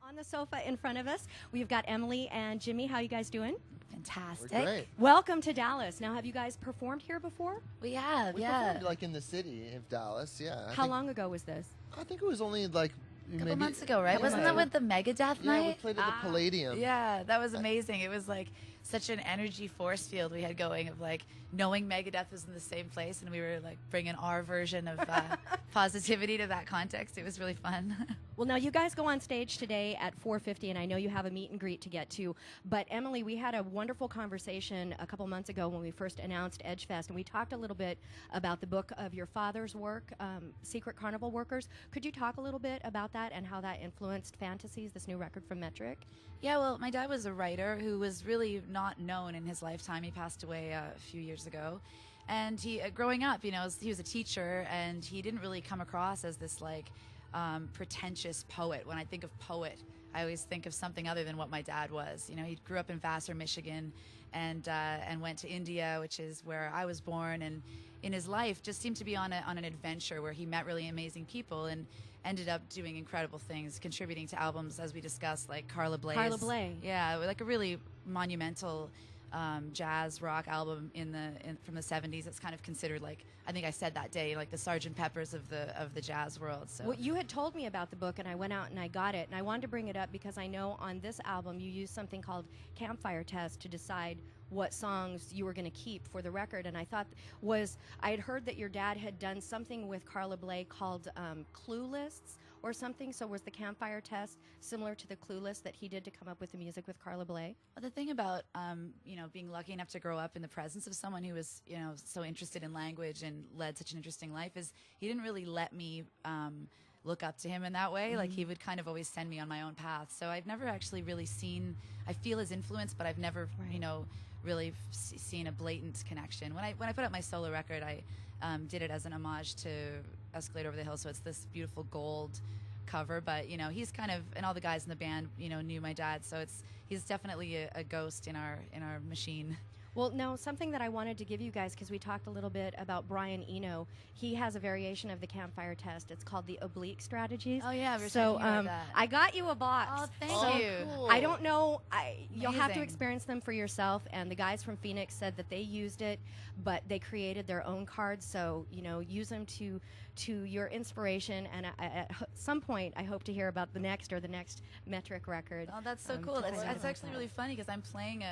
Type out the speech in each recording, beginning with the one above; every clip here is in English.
On the sofa in front of us, we've got Emily and Jimmy. How you guys doing? Fantastic. We're great. Welcome to Dallas. Now, have you guys performed here before? We have, We yeah. performed like in the city of Dallas, yeah. How long ago was this? I think it was only like A couple maybe months ago, right? Yeah. Wasn't that with the Megadeth Yeah, we night? played at the Palladium. Yeah, that was amazing. It was like such an energy force field we had going of like knowing Megadeth was in the same place, and we were like bringing our version of positivity to that context. It was really fun. Well, now you guys go on stage today at 4:50, and I know you have a meet and greet to get to. But Emily, we had a wonderful conversation a couple months ago when we first announced EdgeFest, and we talked a little bit about the book of your father's work, Secret Carnival Workers. Could you talk a little bit about that and how that influenced Fantasies, this new record from Metric? Yeah, well, my dad was a writer who was really not known in his lifetime. He passed away a few years ago. And he, growing up, you know, he was a teacher, and he didn't really come across as this like pretentious poet. When I think of poet, I always think of something other than what my dad was. You know, he grew up in Vassar, Michigan, and went to India, which is where I was born. And in his life, just seemed to be on an adventure where he met really amazing people and ended up doing incredible things, contributing to albums, as we discussed, like Carla Bley's. Carla Bley. Yeah, like a really monumental jazz rock album from the 70s. It's kind of considered, like, I think I said that day, like the Sgt. Pepper's of the jazz world. So Well, you had told me about the book, and I went out and I got it, and I wanted to bring it up because I know on this album you used something called Campfire Test to decide what songs you were going to keep for the record. And I thought I had heard that your dad had done something with Carla Bley called Clue Lists or something. So was the Campfire Test similar to the Clue List that he did to come up with the music with Carla Bley? Well, the thing about you know, being lucky enough to grow up in the presence of someone who was, you know, so interested in language and led such an interesting life is he didn't really let me look up to him in that way. Like, he would kind of always send me on my own path. So I've never actually really seen, I feel his influence, but I've never, you know, really seen a blatant connection. When I put up my solo record, I did it as an homage to Escalade Over the Hill, so it's this beautiful gold cover. But, you know, he's kind of, and all the guys in the band, you know, knew my dad, so he's definitely a ghost in our machine. Well, no, something that I wanted to give you guys, because we talked a little bit about Brian Eno. He has a variation of the Campfire Test. It's called the Oblique Strategies. Oh, yeah, we were so talking about that. I got you a box. Oh, thank Oh, you. cool. I don't know. You'll have to Amazing. experience them for yourself. And the guys from Phoenix said that they used it, but they created their own cards. So, you know, use them to your inspiration. And at some point, I hope to hear about the next Metric record. Oh, that's so to cool. find That's out about actually that. really funny because I'm playing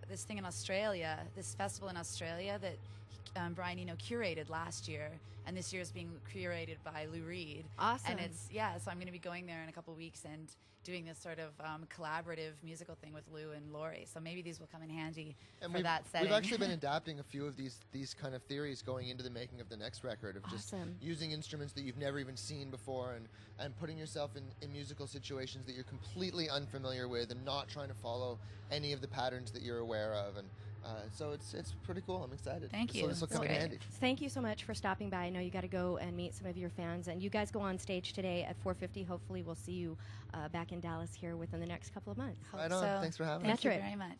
this thing in Australia, this festival in Australia that Brian Eno curated last year, and this year is being curated by Lou Reed. Awesome. And so I'm going to be going there in a couple weeks and doing this sort of collaborative musical thing with Lou and Lori. So maybe these will come in handy for that setting. We've actually been adapting a few of these kind of theories going into the making of the next record, of just Awesome. using instruments that you've never even seen before, and putting yourself in musical situations that you're completely unfamiliar with, and not trying to follow any of the patterns that you're aware of. And so it's pretty cool. I'm excited. Thank you. So this will That's come in great. handy. Thank you so much for stopping by. I know you got to go and meet some of your fans, and you guys go on stage today at 4:50. Hopefully, we'll see you back in Dallas here within the next couple of months. Hope Right on. so. Thanks for having us. Thank you Metric. very much.